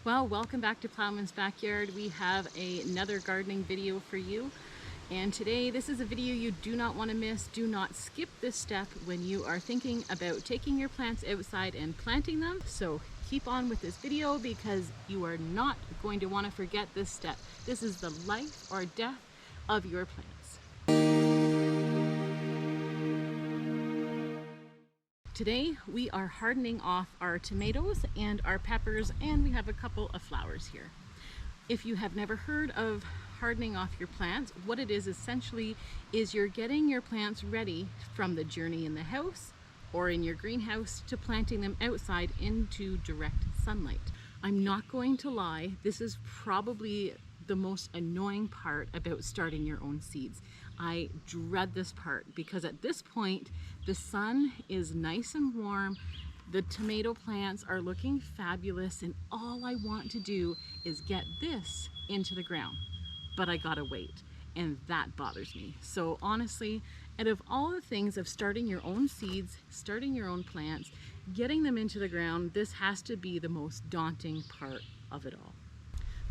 Well, welcome back to Plowman's Backyard. We have another gardening video for you. And today, this is a video you do not want to miss. Do not skip this step when you are thinking about taking your plants outside and planting them. So keep on with this video because you are not going to want to forget this step. This is the life or death of your plants. Today we are hardening off our tomatoes and our peppers, and we have a couple of flowers here. If you have never heard of hardening off your plants, what it is essentially is you're getting your plants ready from the journey in the house or in your greenhouse to planting them outside into direct sunlight. I'm not going to lie, this is probably the most annoying part about starting your own seeds. I dread this part because at this point the sun is nice and warm, the tomato plants are looking fabulous, and all I want to do is get this into the ground. But I gotta wait, and that bothers me. So honestly, out of all the things of starting your own seeds, starting your own plants, getting them into the ground, this has to be the most daunting part of it all.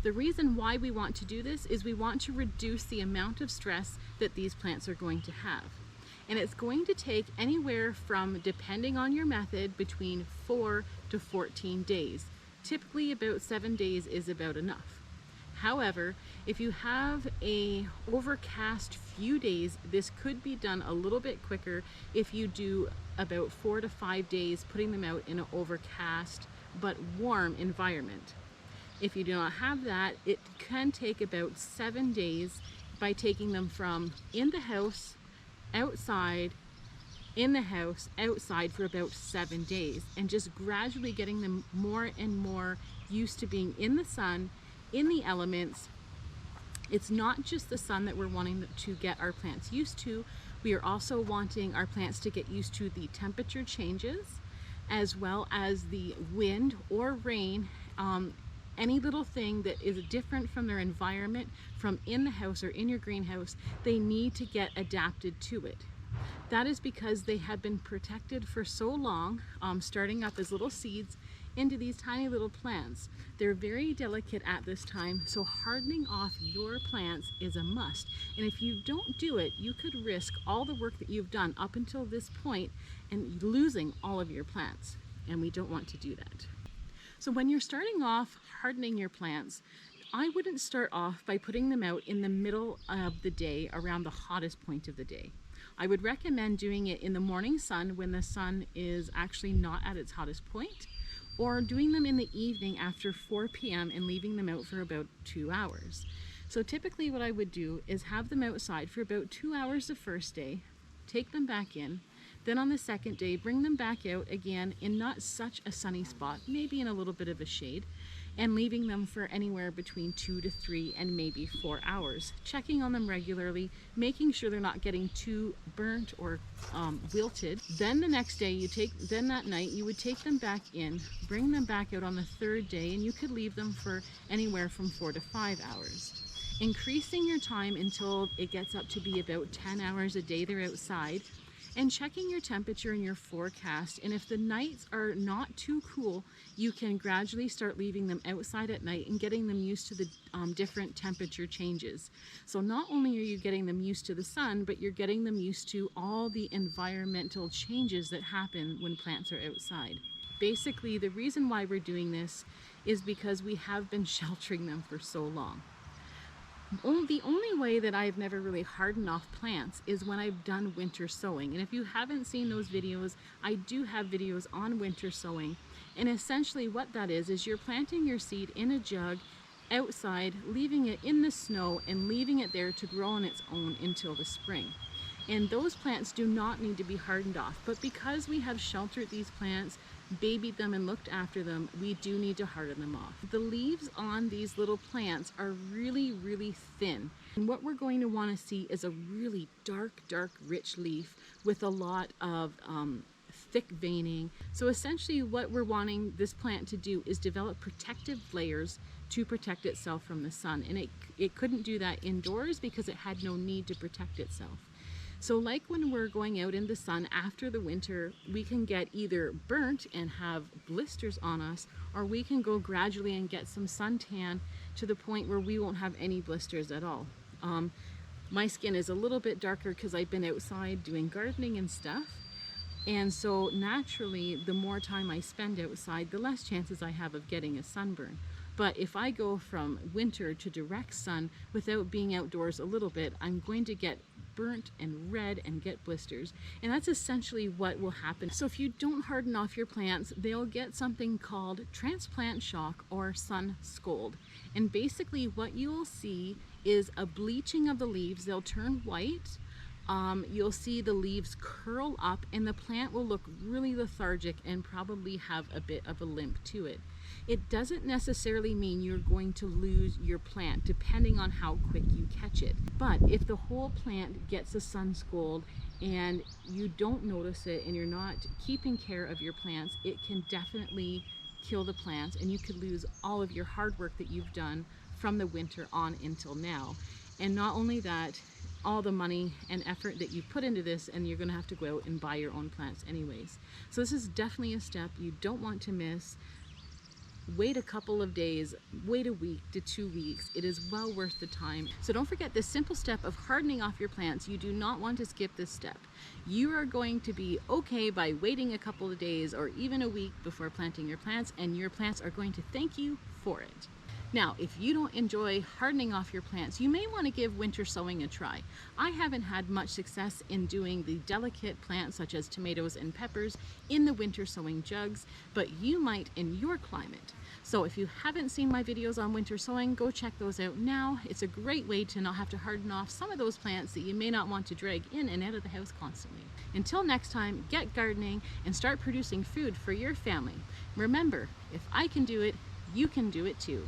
The reason why we want to do this is we want to reduce the amount of stress that these plants are going to have. And it's going to take anywhere from, depending on your method, between 4 to 14 days. Typically about 7 days is about enough. However, if you have a overcast few days, this could be done a little bit quicker if you do about 4 to 5 days, putting them out in an overcast but warm environment. If you do not have that, it can take about 7 days by taking them from in the house, outside, in the house, outside for about 7 days, and just gradually getting them more and more used to being in the sun, in the elements. It's not just the sun that we're wanting to get our plants used to. We are also wanting our plants to get used to the temperature changes, as well as the wind or rain. Any little thing that is different from their environment, from in the house or in your greenhouse, they need to get adapted to it. That is because they have been protected for so long, starting up as little seeds into these tiny little plants. They're very delicate at this time, so hardening off your plants is a must. And if you don't do it, you could risk all the work that you've done up until this point and losing all of your plants. And we don't want to do that. So when you're starting off hardening your plants, I wouldn't start off by putting them out in the middle of the day, around the hottest point of the day. I would recommend doing it in the morning sun when the sun is actually not at its hottest point, or doing them in the evening after 4 p.m. and leaving them out for about 2 hours. So typically what I would do is have them outside for about 2 hours the first day, take them back in, then on the second day, bring them back out again in not such a sunny spot, maybe in a little bit of a shade, and leaving them for anywhere between 2 to 3 and maybe 4 hours. Checking on them regularly, making sure they're not getting too burnt or wilted. Then the next day, then that night, you would take them back in, bring them back out on the third day, and you could leave them for anywhere from 4 to 5 hours. Increasing your time until it gets up to be about 10 hours a day they're outside, and checking your temperature and your forecast. And if the nights are not too cool, you can gradually start leaving them outside at night and getting them used to the different temperature changes. So not only are you getting them used to the sun, but you're getting them used to all the environmental changes that happen when plants are outside. Basically, the reason why we're doing this is because we have been sheltering them for so long. The only way that I've never really hardened off plants is when I've done winter sowing. And if you haven't seen those videos, I do have videos on winter sowing. And essentially what that is you're planting your seed in a jug outside, leaving it in the snow and leaving it there to grow on its own until the spring. And those plants do not need to be hardened off. But because we have sheltered these plants, babied them and looked after them, we do need to harden them off. The leaves on these little plants are really, really thin. And what we're going to want to see is a really dark, rich leaf with a lot of thick veining. So essentially what we're wanting this plant to do is develop protective layers to protect itself from the sun. And it couldn't do that indoors because it had no need to protect itself. So like when we're going out in the sun after the winter, we can get either burnt and have blisters on us, or we can go gradually and get some suntan to the point where we won't have any blisters at all. My skin is a little bit darker because I've been outside doing gardening and stuff. And so naturally, the more time I spend outside, the less chances I have of getting a sunburn. But if I go from winter to direct sun without being outdoors a little bit, I'm going to get burnt and red and get blisters. And that's essentially what will happen. So if you don't harden off your plants, they'll get something called transplant shock or sun scald. And basically what you'll see is a bleaching of the leaves. They'll turn white. You'll see the leaves curl up and the plant will look really lethargic and probably have a bit of a limp to it. It doesn't necessarily mean you're going to lose your plant depending on how quick you catch it. But if the whole plant gets a sun scald and you don't notice it and you're not keeping care of your plants, it can definitely kill the plants and you could lose all of your hard work that you've done from the winter on until now. And not only that, all the money and effort that you put into this, and you're going to have to go out and buy your own plants anyways. So this is definitely a step you don't want to miss. Wait a couple of days, wait a week to 2 weeks. It is well worth the time. So don't forget this simple step of hardening off your plants. You do not want to skip this step. You are going to be okay by waiting a couple of days or even a week before planting your plants, and your plants are going to thank you for it. Now, if you don't enjoy hardening off your plants, you may want to give winter sowing a try. I haven't had much success in doing the delicate plants such as tomatoes and peppers in the winter sowing jugs, but you might in your climate. So if you haven't seen my videos on winter sowing, go check those out now. It's a great way to not have to harden off some of those plants that you may not want to drag in and out of the house constantly. Until next time, get gardening and start producing food for your family. Remember, if I can do it, you can do it too.